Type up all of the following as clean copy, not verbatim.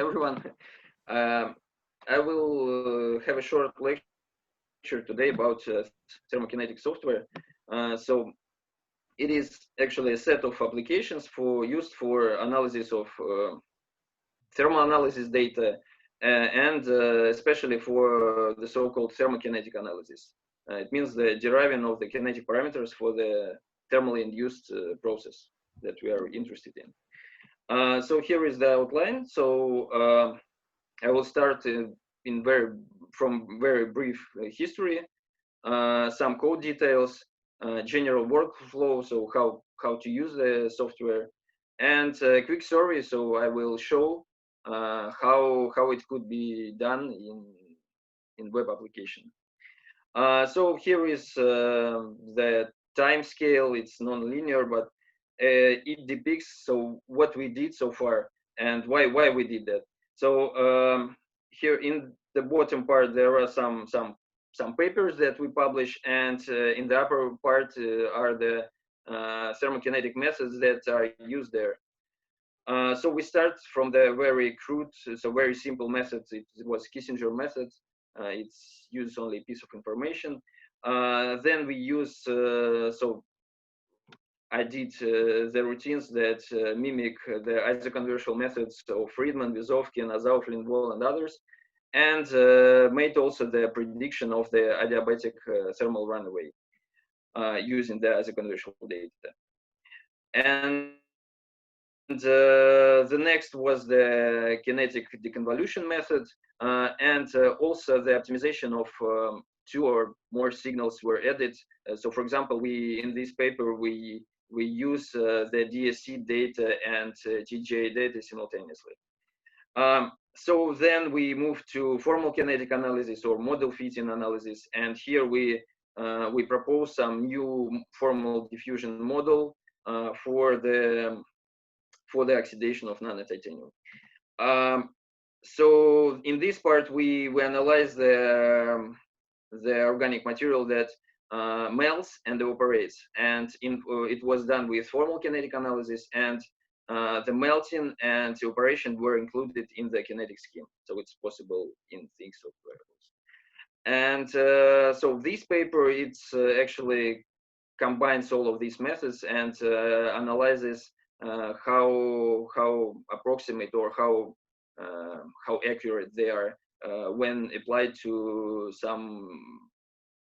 everyone. I will have a short lecture today about thermokinetic software. So it is actually a set of applications used for analysis of thermal analysis data, and especially for the so-called thermokinetic analysis. It means the deriving of the kinetic parameters for the thermally induced process that we are interested in. So here is the outline. So I will start from very brief history, some code details, general workflow, so how to use the software, and a quick survey. So I will show how it could be done in web application. So here is the time scale. It's non-linear, but it depicts what we did so far and why we did that. So here in the bottom part there are some papers that we publish, and in the upper part are the thermokinetic methods that are used there. So we start from the very crude, so very simple methods. It was Kissinger method. It's used only a piece of information. Then we use so I did the routines that mimic the isoconversion methods of Friedman, Vizovkin, Azov, Lindwall, and others, and made also the prediction of the adiabatic thermal runaway using the isoconversion data. And the next was the kinetic deconvolution method, and also the optimization of 2 or more signals were added. So for example, in this paper, we use the DSC data and TGA data simultaneously. So then we move to formal kinetic analysis or model fitting analysis, and here we propose some new formal diffusion model for the oxidation of nanotitanium. So in this part, we analyze the organic material that melts and evaporates, and it was done with formal kinetic analysis, and the melting and evaporation were included in the kinetic scheme, so it's possible in things of variables. And so this paper, it's actually combines all of these methods and analyzes how approximate or how accurate they are when applied to some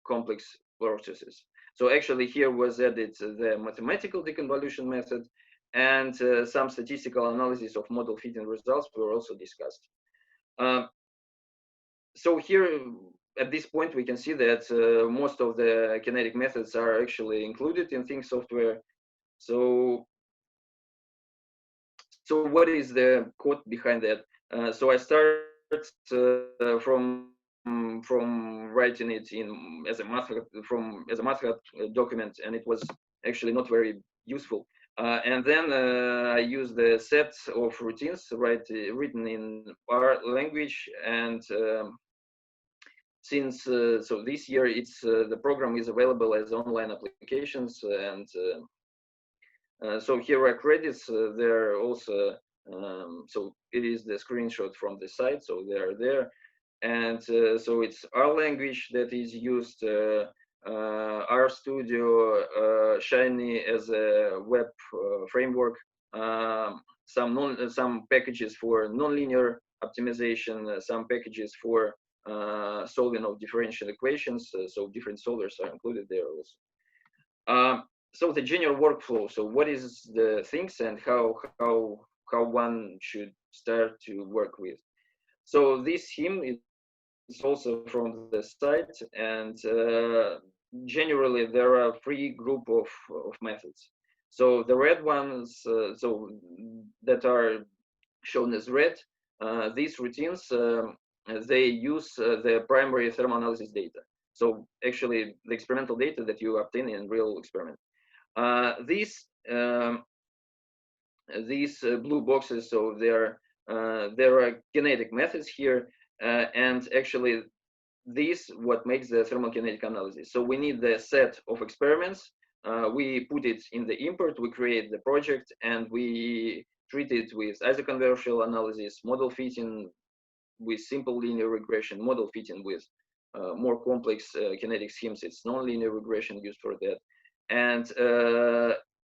complex processes. So actually here was added the mathematical deconvolution method, and some statistical analysis of model fitting results were also discussed. So here at this point we can see that most of the kinetic methods are actually included in Think software. So what is the code behind that? So I start from writing it as a math document, and it was actually not very useful. And then I use the set of routines written in R language, and since so this year the program is available as online applications, and so here are credits. There also so it is the screenshot from the site, so they are there. And so it's R language that is used, RStudio, Shiny as a web framework, some packages for nonlinear optimization, some packages for solving of differential equations. So different solvers are included there also. So the general workflow. So what is the things and how one should start to work with. So this scheme is also from the site, and generally there are 3 group of methods. So the red ones, so that are shown as red, these routines, they use the primary thermoanalysis data. So actually the experimental data that you obtain in real experiment. These blue boxes, so there are kinetic methods here, and actually this what makes the thermokinetic analysis. So we need the set of experiments, we put it in the import, we create the project, and we treated with isoconversion analysis, model fitting with simple linear regression, model fitting with more complex kinetic schemes. It's nonlinear regression used for that. And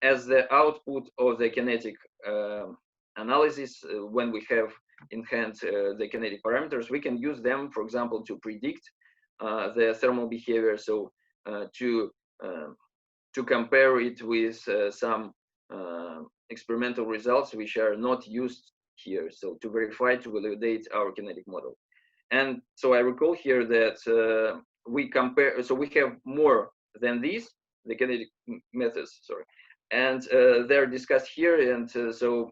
as the output of the kinetic analysis, when we have in hand the kinetic parameters, we can use them, for example, to predict the thermal behavior. So to compare it with some experimental results which are not used here. So to verify, to validate our kinetic model. And so I recall here that we compare, so we have more than these, the kinetic methods, sorry, and they're discussed here. And so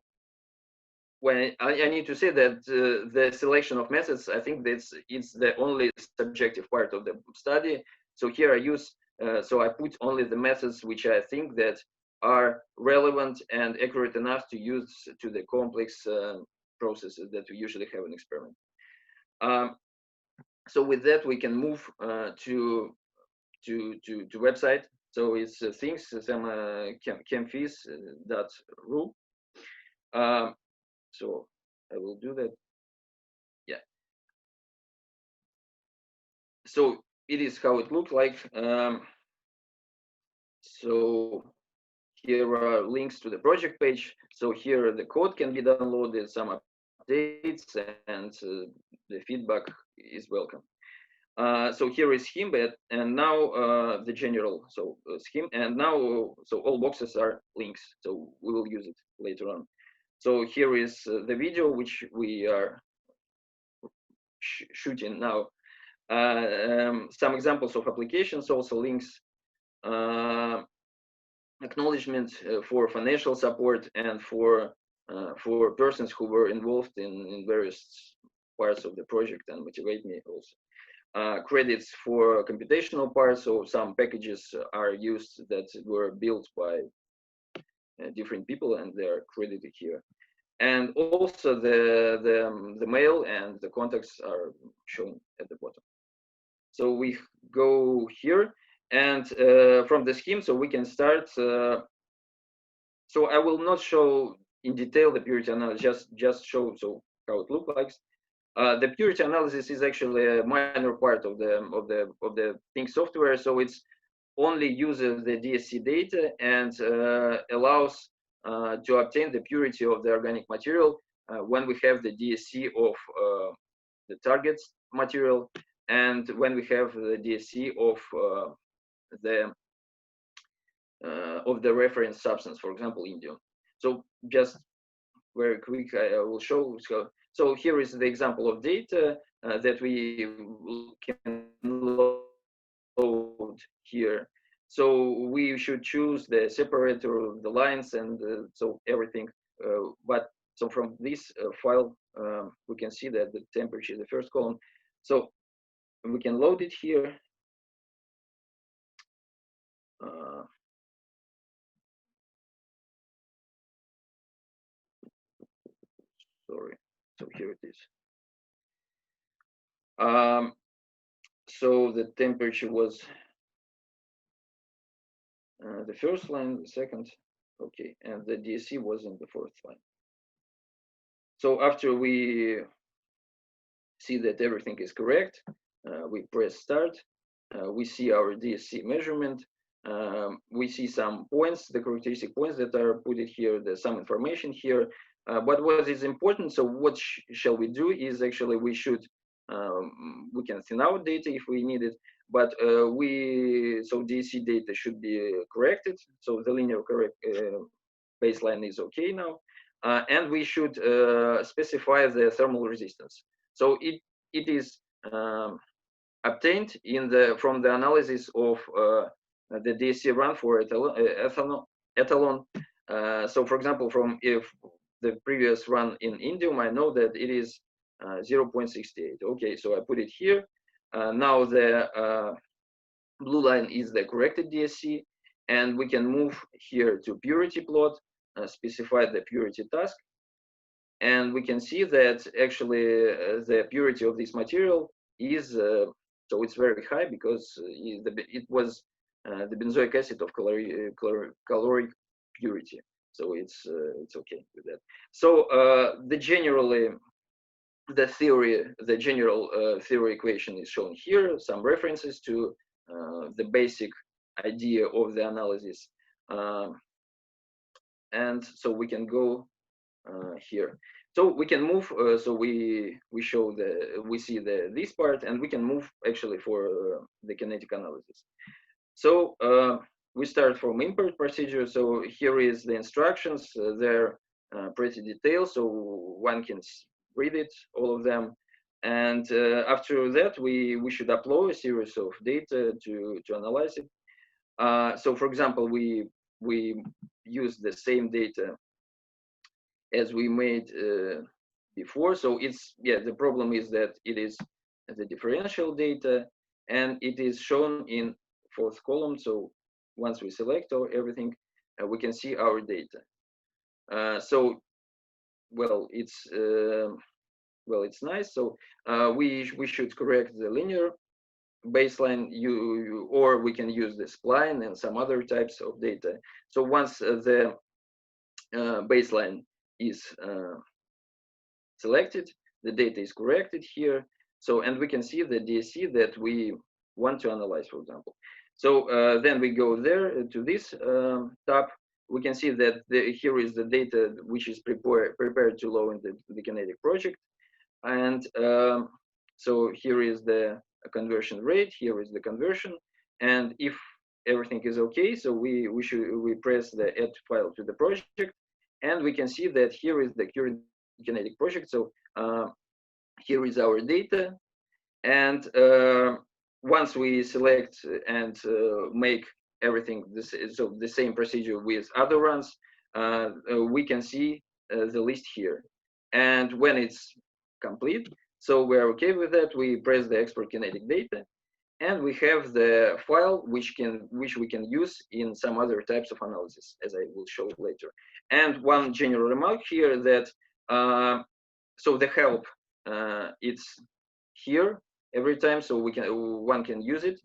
when I need to say that the selection of methods, I think it's the only subjective part of the study. So here I use, so I put only the methods which I think that are relevant and accurate enough to use to the complex processes that we usually have in experiment. So with that, we can move to website. So it's things, chemfis.ru. So I will do that. Yeah. So it is how it looked like. So here are links to the project page. So here the code can be downloaded, some updates, and the feedback is welcome. So here is scheme, and now the general scheme, and now so all boxes are links. So we will use it later on. So here is the video which we are shooting now. Some examples of applications, also links, acknowledgement for financial support and for persons who were involved in various parts of the project and motivate me also. Credits for computational parts, so some packages are used that were built by different people and they are credited here. And also the mail and the contacts are shown at the bottom. So we go here, and from the scheme, so we can start. So I will not show in detail the purity analysis, just show so how it looks like. The purity analysis is actually a minor part of the Think software. So it's only uses the DSC data and allows to obtain the purity of the organic material when we have the DSC of the target material and when we have the DSC of the reference substance, for example, indium. So just very quick, I will show. So here is the example of data that we can load here. So we should choose the separator of the lines and so everything. But so from this file, we can see that the temperature is the first column. So we can load it here. Sorry. So here it is. So the temperature was the first line, the second, okay, and the DSC was in the fourth line. So after we see that everything is correct, we press start. We see our DSC measurement. We see some points, the characteristic points that are put here. There's some information here. But what is important, so what shall we do is actually we should, we can thin out data if we need it, but so DSC data should be corrected. So the linear correct baseline is okay now. And we should specify the thermal resistance. So it is obtained from the analysis of the DSC run for ethanol. So for example, if the previous run in indium, I know that it is 0.68. Okay, so I put it here. Now the blue line is the corrected DSC, and we can move here to purity plot, specify the purity task, and we can see that actually the purity of this material is so it's very high because it was the benzoic acid of caloric purity. So it's okay with that. So the general theory equation is shown here. Some references to the basic idea of the analysis, and so we can go here. So we can move. So we see this part, and we can move actually for the kinetic analysis. So we start from import procedure. So here is the instructions. They're pretty detailed, so one can read it, all of them. And after that, we should upload a series of data to analyze it. So for example, we use the same data as we made before. So it's, the problem is that it is the differential data, and it is shown in fourth column. So once we select everything, we can see our data. So it's nice. So we should correct the linear baseline, or we can use the spline and some other types of data. So once the baseline is selected, the data is corrected here. So, and we can see the DSC that we want to analyze, for example. So then we go there to this tab. We can see that here is the data which is prepared to load in the Kinetic project. And so here is the conversion rate, here is the conversion. And if everything is okay, so we press the add file to the project, and we can see that here is the current Kinetic project. So here is our data, and once we select and make everything so the same procedure with other runs, we can see the list here. And when it's complete, so we're okay with that, we press the export kinetic data, and we have the file which we can use in some other types of analysis, as I will show later. And one general remark here that so the help it's here every time, so one can use it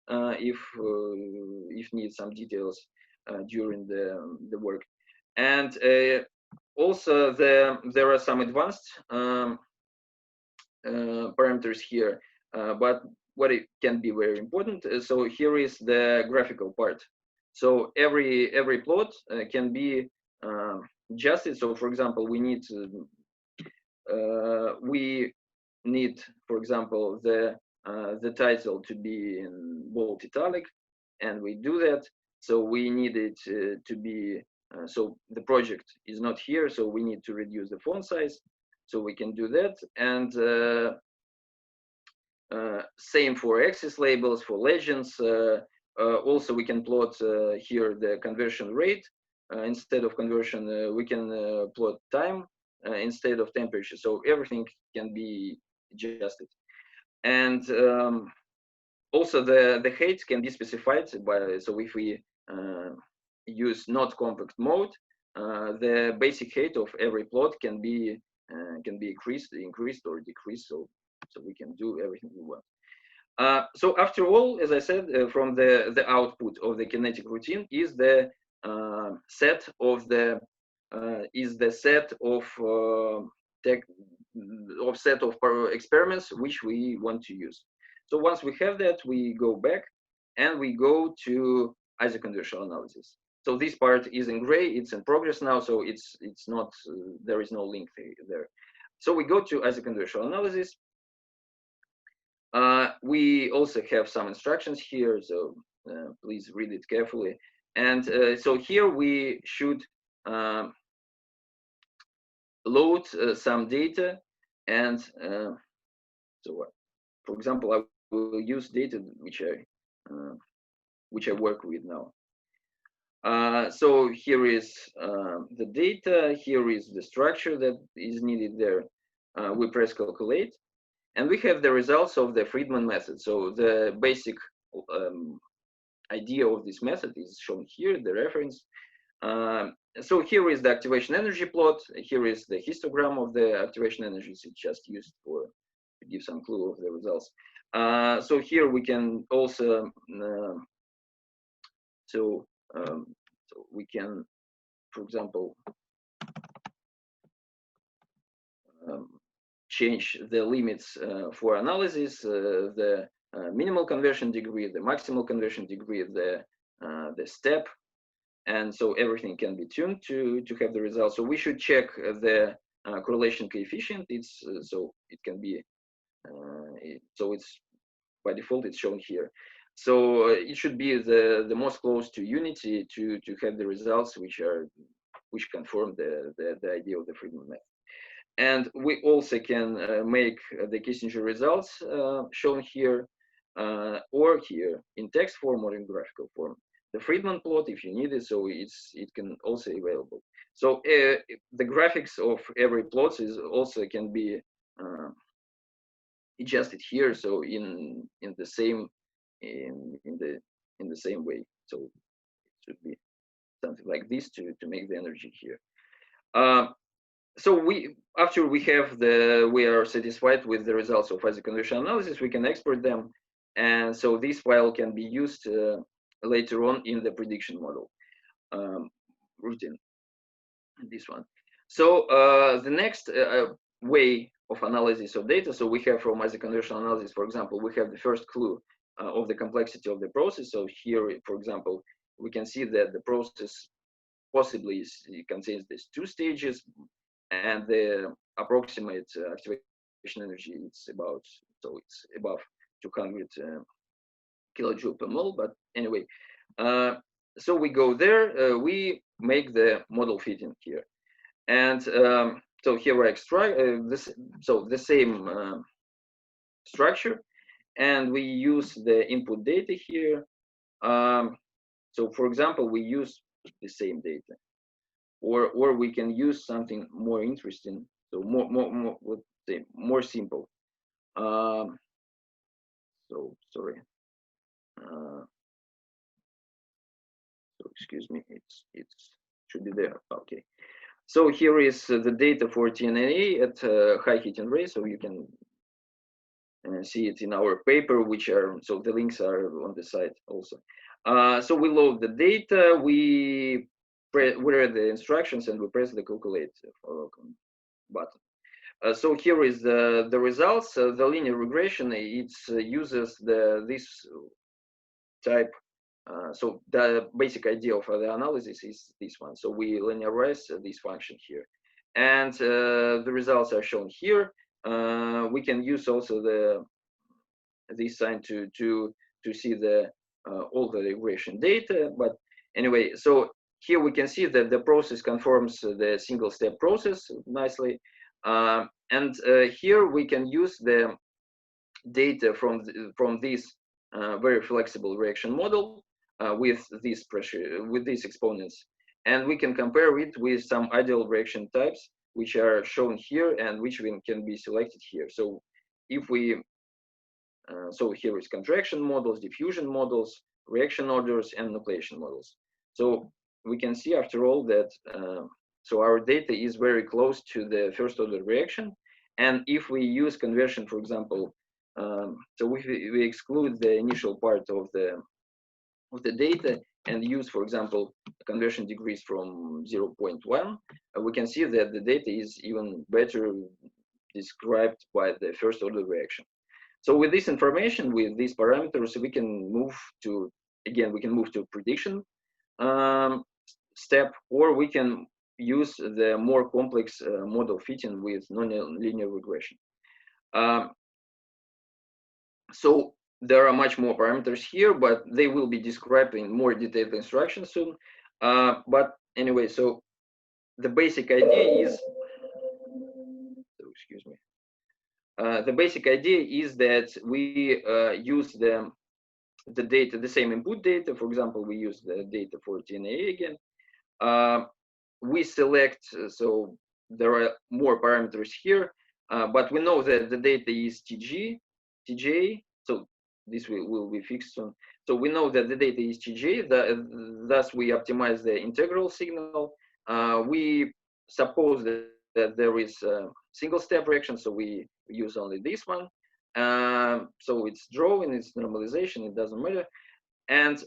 if need some details during the work. And also there are some advanced parameters here, but what it can be very important. So here is the graphical part. So every plot can be adjusted. So for example, we need, for example, the title to be in bold italic, and we do that. So we need it to be, so the project is not here, so we need to reduce the font size. So we can do that. And same for axis labels, for legends. Also, we can plot here the conversion rate. Instead of conversion, we can plot time instead of temperature. So everything can be adjusted. And also the height can be specified by, so if we use not compact mode, the basic height of every plot can be increased or decreased. So we can do everything we want. So after all, as I said, from the output of the kinetic routine is the set of experiments which we want to use. So once we have that, we go back and we go to isoconversion analysis. So this part is in gray, it's in progress now, so it's not, there is no link there. So we go to isoconversion analysis. We also have some instructions here, so please read it carefully. And so here we should load some data, and so for example, I will use data which I work with now. So here is the data, here is the structure that is needed there. We press calculate, and we have the results of the Friedman method. So the basic idea of this method is shown here, the reference. So here is the activation energy plot. Here is the histogram of the activation energies. It's just used to give some clue of the results. So here we can also, so we can for example, change the limits for analysis, the minimal conversion degree, the maximal conversion degree, the step, and so everything can be tuned to have the result. So we should check the correlation coefficient. It's so it can be so it's by default it's shown here. So it should be the most close to unity to have the results which conform the idea of the Friedman method. And we also can make the Kissinger results shown here or here in text form or in graphical form. The Friedman plot, if you need it, so it can also available. So the graphics of every plot is also can be adjusted here. So in the same in the same way. So it should be something like this to make the energy here. So after we are satisfied with the results of phase condition analysis, we can export them, and so this file can be used later on in the prediction model routine. This one. So the next way of analysis of data. So we have from Isaac conditional analysis, for example, we have the first clue of the complexity of the process. So here, for example, we can see that the process possibly contains these two stages. And the approximate activation energy it's above 200 kilojoule per mole. But anyway, so we go there. We make the model fitting here, and so here I extract this. So the same structure, and we use the input data here. So for example, we use the same data. Or we can use something more interesting, so more simple. So sorry. So excuse me. It should be there. Okay. So here is the data for TNA at high heating rate. So you can see it in our paper, which are so the links are on the site also. So we load the data. We read the instructions and we press the calculate button. So here is the results. The linear regression, it uses this type. So the basic idea of the analysis is this one. So we linearize this function here. And the results are shown here. We can use also this sign to see the all the regression data. But anyway, so here we can see that the process conforms the single step process nicely. And here we can use the data from this very flexible reaction model with this pressure, with these exponents. And we can compare it with some ideal reaction types, which are shown here and which can be selected here. So if we, so here is contraction models, diffusion models, reaction orders, and nucleation models. So we can see after all that so our data is very close to the first order reaction. And if we use conversion, for example, so we exclude the initial part of the data and use, for example, conversion degrees from 0.1, we can see that the data is even better described by the first order reaction. So with this information, with these parameters, we can move to, again, we can move to prediction step, or we can use the more complex model fitting with nonlinear regression. So there are much more parameters here, but they will be described in more detailed instructions soon. But anyway, so the basic idea is, excuse me. The basic idea is that we use the data, the same input data. For example, we use the data for TNA again. We select, so there are more parameters here, but we know that the data is TJ, so this will be fixed soon. So we know that the data is TJ, thus we optimize the integral signal. We suppose that there is a single step reaction, so we use only this one. So it's drawing, it's normalization, it doesn't matter. And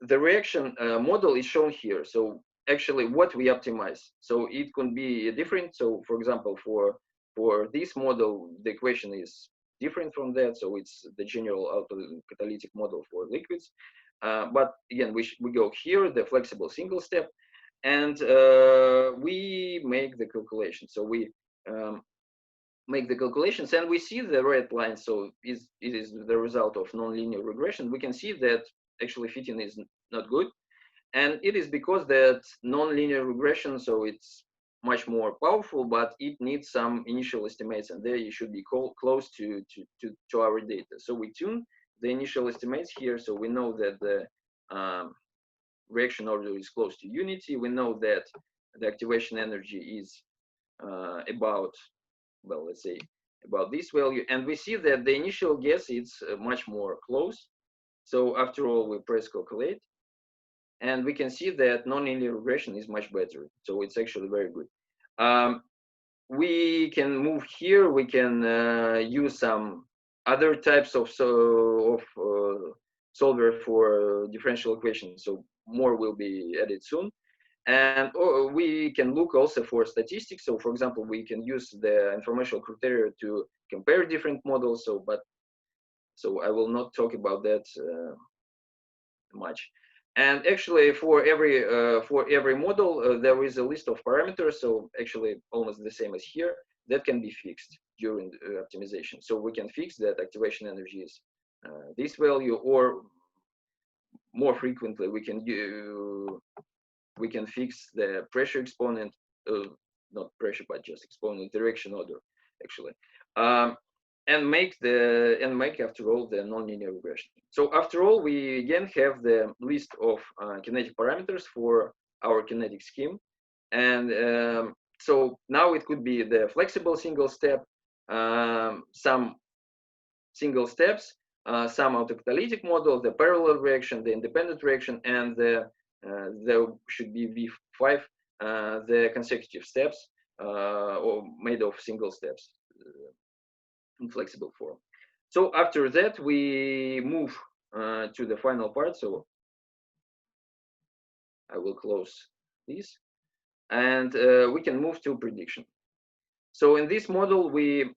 the reaction model is shown here. So actually what we optimize. So it can be different. So for example, for this model, the equation is different from that. So it's the general autocatalytic model for liquids. But again, we go here, the flexible single step, and we make the calculation. So we make the calculations, and we see the red line. So it is the result of nonlinear regression. We can see that actually fitting is not good, and it is because that nonlinear regression, so it's much more powerful, but it needs some initial estimates, and there you should be close to our data. So we tune the initial estimates here, so we know that the reaction order is close to unity. We know that the activation energy is about, well, let's say about this value, and we see that the initial guess is much more close. So after all, we press calculate, and we can see that nonlinear regression is much better. So it's actually very good. We can move here. We can use some other types of solver for differential equations. So more will be added soon. And we can look also for statistics. So for example, we can use the informational criteria to compare different models. So I will not talk about that much. And actually, for every model, there is a list of parameters. So actually, almost the same as here, that can be fixed during optimization. So we can fix that activation energy is this value, or more frequently, we can fix the pressure exponent, not pressure, but just exponent direction order, actually. And make after all the nonlinear regression. So after all, we again have the list of kinetic parameters for our kinetic scheme, and so now it could be the flexible single step, some single steps, some autocatalytic model, the parallel reaction, the independent reaction, and there should be V5, the consecutive steps, or made of single steps. In flexible form. So after that, we move to the final part. So I will close this, and we can move to prediction. So in this model, we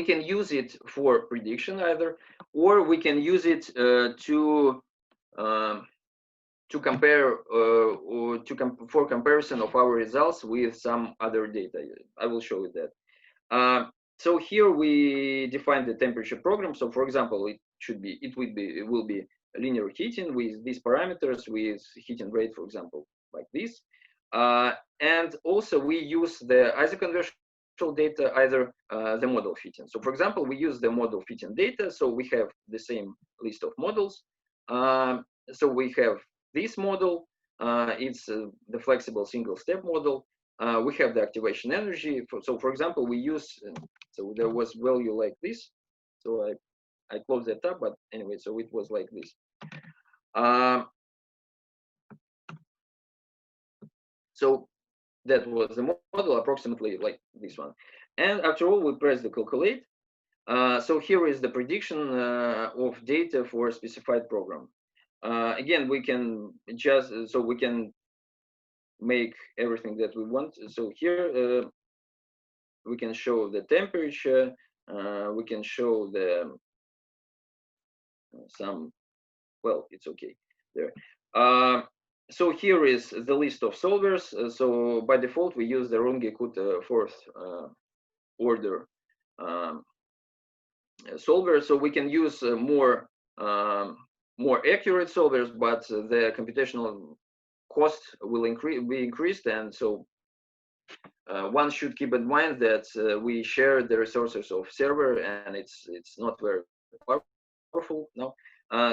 can use it for prediction either, or we can use it to compare or for comparison of our results with some other data. I will show you that. So here we define the temperature program. So for example, it will be linear heating with these parameters, with heating rate, for example, like this. And also we use the isoconversion data, either the model fitting. So for example, we use the model fitting data. So we have the same list of models. So we have this model. It's the flexible single step model. We have the activation energy. So for example, we use, so there was value like this. So I closed that tab, but anyway, so it was like this. So that was the model, approximately like this one. And after all, we press the calculate. So here is the prediction of data for a specified program. Again, we can just, so we can make everything that we want. So here we can show the temperature, we can show the some, well, it's okay there. So here is the list of solvers. So by default, we use the Runge-Kutta fourth order solver. So we can use more accurate solvers, but the computational cost will be increased, and so one should keep in mind that we share the resources of server, and it's not very powerful. No,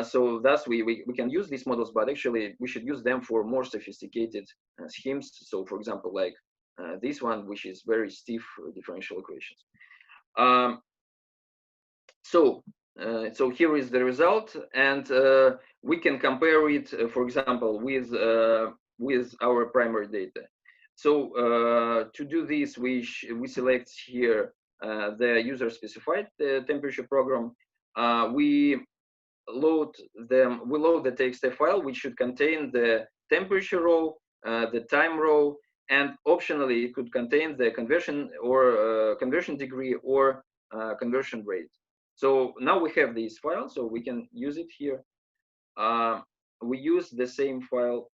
so thus we can use these models, but actually we should use them for more sophisticated schemes. So for example, like this one, which is very stiff differential equations. So here is the result, and we can compare it, for example, with our primary data. So to do this, we select here the user-specified temperature program. We load them. We load the TXT file, which should contain the temperature row, the time row, and optionally it could contain the conversion or conversion degree or conversion rate. So now we have these files, so we can use it here. We use the same file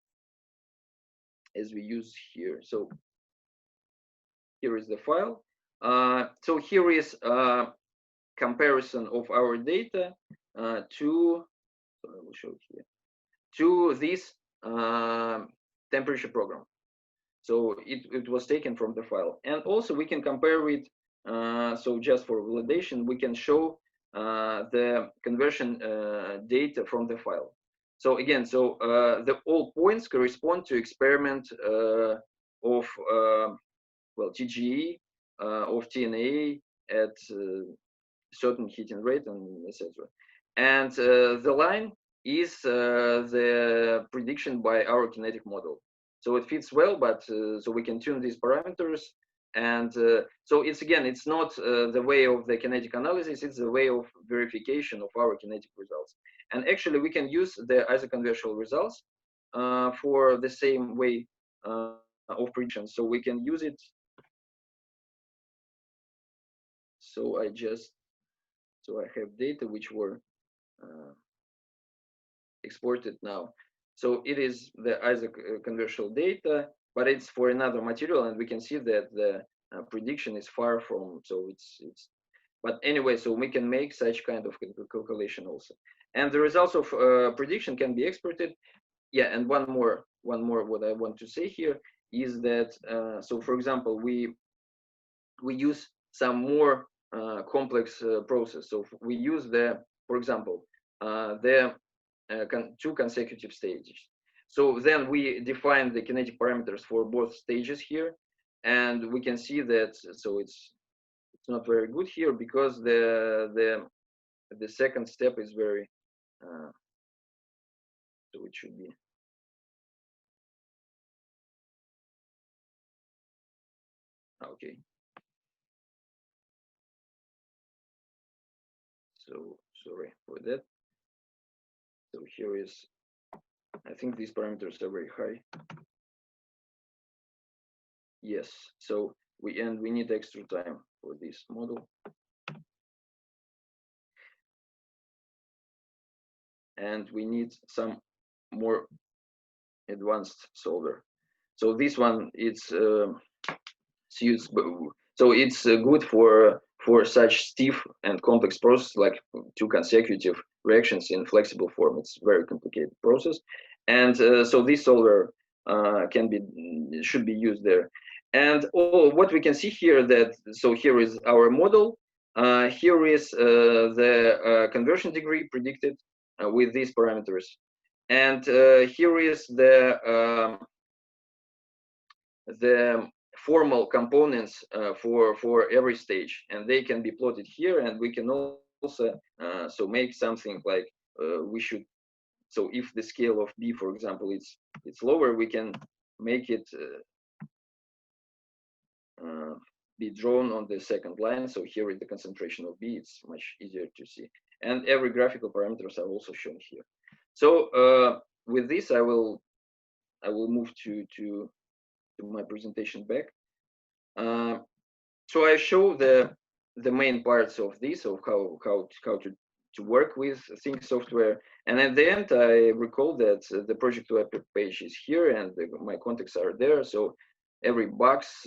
as we use here. So here is the file. So here is comparison of our data to, so I will show it here, to this temperature program. So it was taken from the file. And also we can compare it, so just for validation, we can show the conversion data from the file. So again, so the all points correspond to experiment of, well, TGE, of TNA at certain heating rate, and etc. And the line is the prediction by our kinetic model. So it fits well, but so we can tune these parameters. And so it's, again, it's not the way of the kinetic analysis, it's the way of verification of our kinetic results. And actually we can use the isoconversional results for the same way of prediction. So we can use it. So I have data which were exported now. So it is the isoconversional data, but it's for another material, and we can see that the prediction is far from, so it's, but anyway, so we can make such kind of calculation also. And the results of prediction can be exported. Yeah, and one more what I want to say here is that, so for example, we use some more complex process. So we use the, for example, the two consecutive stages. So then we define the kinetic parameters for both stages here, and we can see that, so it's not very good here because the second step is very so it should be, okay. So sorry for that. So here is, I think these parameters are very high. Yes, so we need extra time for this model. And we need some more advanced solver. So this one, it's used, so it's good for such stiff and complex process like two consecutive reactions in flexible form. It's a very complicated process, and so this solver should be used there. And what we can see here, that so here is our model. Here is the conversion degree predicted with these parameters, and here is the formal components for every stage, and they can be plotted here. And we can also so make something like we should. So if the scale of B, for example, it's lower, we can make it be drawn on the second line. So here is the concentration of B. It's much easier to see, and every graphical parameters are also shown here. So with this, I will move to my presentation back. So I show the main parts of this, of how to work with Think software, and at the end I recall that the project web page is here, and my contacts are there. So every box,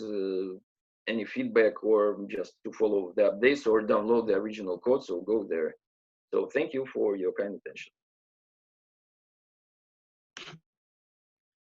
any feedback, or just to follow the updates or download the original code, so go there. So thank you for your kind attention.